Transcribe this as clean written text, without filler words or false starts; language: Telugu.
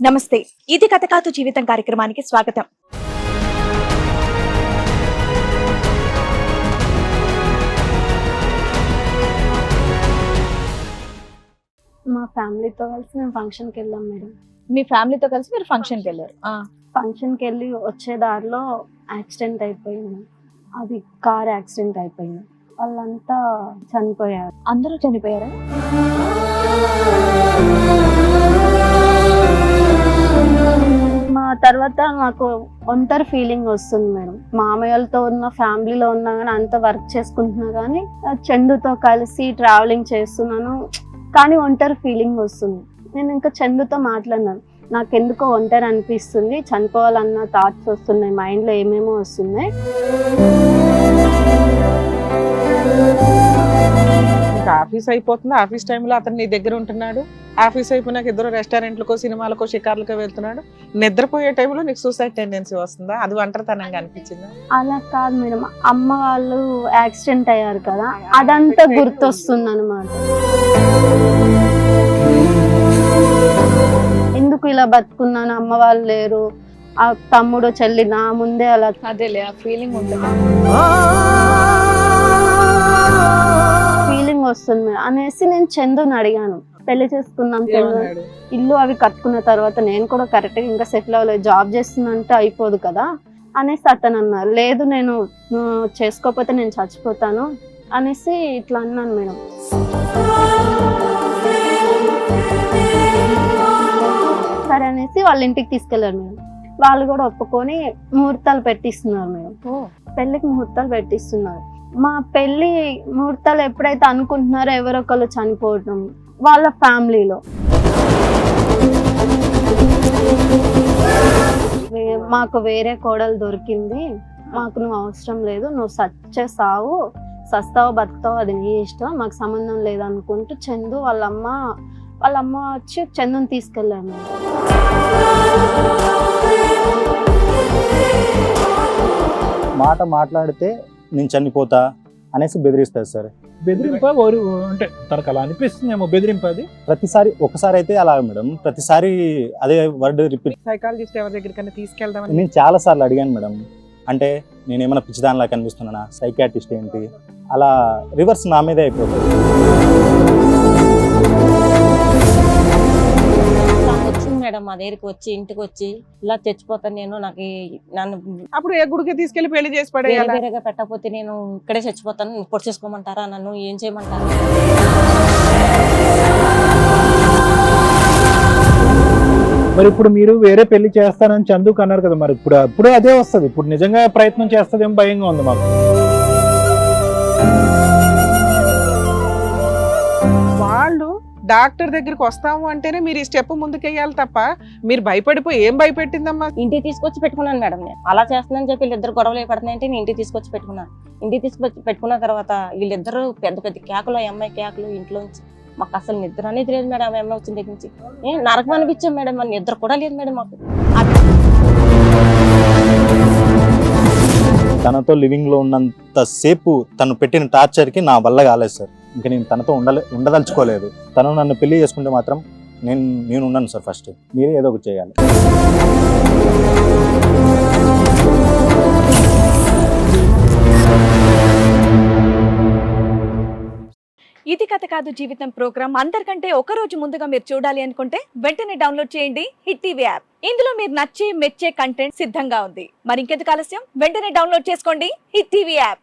నమస్తే, ఇది కథ కాదు జీవితం కార్యక్రమానికి స్వాగతం. మా ఫ్యామిలీతో కలిసి మేము ఫంక్షన్కి వెళ్ళాం మేడం. మీ ఫ్యామిలీతో కలిసి మీరు ఫంక్షన్కి వెళ్ళారు. ఫంక్షన్కి వెళ్ళి వచ్చే దారిలో యాక్సిడెంట్ అయిపోయింది. అది కార్ యాక్సిడెంట్ అయిపోయింది. వాళ్ళంతా చనిపోయారు. అందరూ చనిపోయారా? మా తర్వాత నాకు ఒంటరి ఫీలింగ్ వస్తుంది మేడం. మామయ్యలతో ఉన్న ఫ్యామిలీలో ఉన్నా కానీ అంత వర్క్ చేసుకుంటున్నా కానీ చందుతో కలిసి ట్రావెలింగ్ చేస్తున్నాను కానీ ఒంటరి ఫీలింగ్ వస్తుంది. నేను ఇంకా చందుతో మాట్లాడినాను, నాకెందుకో ఒంటరి అనిపిస్తుంది, చనిపోవాలన్న థాట్స్ వస్తున్నాయి, మైండ్లో ఏమేమో వస్తున్నాయి. ఆఫీస్ అయిపోతుంది, ఆఫీస్ టైంలో అతను నీ దగ్గర ఉంటున్నాడు, ఆఫీస్ అయిపోయినాక ఇద్దరు రెస్టారెంట్లకో సినిమాలకో షికార్లకో వెళ్తున్నాడు, నిద్రపోయే టైంలో నీకు సూసైడ్ టెండెన్సీ వస్తుందా? అది ఒంటరితనంగా అనిపించిందా? అలా కాదు మేడం, అమ్మ వాళ్ళు యాక్సిడెంట్ అయ్యారు కదా, అదంతా గుర్తొస్తుంది అనమాట. ఎందుకు ఇలా బతుకున్నాను, అమ్మ వాళ్ళు లేరు, ఆ తమ్ముడు చెల్లి నా ముందే అలా అదేలే, ఆ ఫీలింగ్ ఉంటుంది. ఫీలింగ్ వస్తుంది మేడం అనేసి నేను చందుని అడిగాను, పెళ్లి చేసుకున్నాం చందు, ఇల్లు అవి కట్టుకున్న తర్వాత నేను కూడా కరెక్ట్ గా ఇంకా సెటిల్ అవ్వలేదు, జాబ్ చేస్తున్నంటే అయిపోదు కదా అనేసి అతను అన్నారు. లేదు, నేను చేసుకోకపోతే నేను చచ్చిపోతాను అనేసి ఇట్లా అన్నాను మేడం. సరే అనేసి వాళ్ళ ఇంటికి తీసుకెళ్లారు మేడం. వాళ్ళు కూడా ఒప్పుకొని ముహూర్తాలు పెట్టిస్తున్నారు మేడం. పెళ్లికి ముహూర్తాలు పెట్టిస్తున్నారు. మా పెళ్లి ముహూర్తాలు ఎప్పుడైతే అనుకుంటున్నారో ఎవరొకరు చనిపోవటం వాళ్ళ ఫ్యామిలీలో. మాకు వేరే కోడలు దొరికింది, మాకు నువ్వు అవసరం లేదు, నువ్వు సావు, సస్తావో బతుకుతావో అది నీ ఇష్టం, మాకు సంబంధం లేదు అనుకుంటూ చందు వాళ్ళ అమ్మ వచ్చి చందుని తీసుకెళ్ళాను. మాట మాట్లాడితే నేను చనిపోతా అనేసి బెదిరిస్తారు సార్. బెదిరింప అంటే తనకు అలా అనిపిస్తుందేమో, బెదిరింప అది ప్రతిసారి ఒకసారి అయితే అలా మేడం, ప్రతిసారి అదే వర్డ్ రిపీట్. సైకాలజిస్ట్ ఎవరి దగ్గరికైనా తీసుకెళ్దామని నేను చాలా సార్లు అడిగాను మేడం, అంటే నేను ఏమైనా పిచ్చిదానిలా కనిపిస్తున్నానా, సైకాట్రిస్ట్ ఏంటి, అలా రివర్స్ నా మీదే అయిపోతుంది. వచ్చింది మేడం మా దగ్గరికి వచ్చి ఇంటికి వచ్చి ఇలా చచ్చిపోతాను నేను, నాకు నన్ను అప్పుడు ఏ గుడికి తీసుకెళ్లి పెళ్లి చేసి పడేయాలా? వేరేగా పెట్టకపోతే నేను ఇక్కడే చచ్చిపోతాను, పొడి చేసుకోమంటారా, నన్ను ఏం చేయమంటారా? మరి ఇప్పుడు మీరు వేరే పెళ్లి చేస్తానని చందుకు అన్నారు కదా, మరి ఇప్పుడు అదే వస్తుంది, ఇప్పుడు నిజంగా ప్రయత్నం చేస్తుందేమో భయంగా ఉంది మాకు. వాళ్ళు డాక్టర్ దగ్గరికి వస్తాము అంటేనే మీరు ఈ స్టెప్ ముందుకెయ్యాలి తప్ప మీరు భయపడిపోయి ఏం భయపెట్టిందమ్మా? ఇంటికి తీసుకొచ్చి పెట్టుకున్నాను మేడం. నేను అలా చేస్తున్నాను చెప్పి వీళ్ళిద్దరు గొడవలు పడుతున్నాయంటే నేను ఇంటికి తీసుకొచ్చి పెట్టుకున్నాను. ఇంటికి తీసుకొచ్చి పెట్టుకున్న తర్వాత వీళ్ళిద్దరు పెద్ద పెద్ద కేకలు, ఆ అమ్మాయి కేకలు, ఇంట్లోంచి మాకు అసలు నిద్ర అనేది లేదు మేడం. ఆ అమ్మాయి వచ్చిన దగ్గర నుంచి నరకం అనిపించాం మేడం, మన నిద్ర కూడా లేదు మేడం మాకు. తనతో లివింగ్ లో ఉన్నంత సేపు తను పెట్టిన టార్చర్ కి నా వల్ల కాలేదు సార్. ఇంకా నేను తనతో ఉండదలుచుకోలేదు. తను నన్ను పెళ్లి చేసుకుంటే మాత్రం నేను ఉన్నాను సార్. ఫస్ట్ మీరే ఏదో ఒకటి చేయాలి. ఇది కథ కాదు జీవితం ప్రోగ్రామ్ అందరికంటే ఒక రోజు ముందుగా మీరు చూడాలి అనుకుంటే వెంటనే డౌన్లోడ్ చేయండి హిట్ టీవీ యాప్. ఇందులో మీరు నచ్చే మెచ్చే కంటెంట్ సిద్ధంగా ఉంది. మరి ఇంకెందుకు ఆలస్యం, వెంటనే డౌన్లోడ్ చేసుకోండి హిట్ టీవీ యాప్.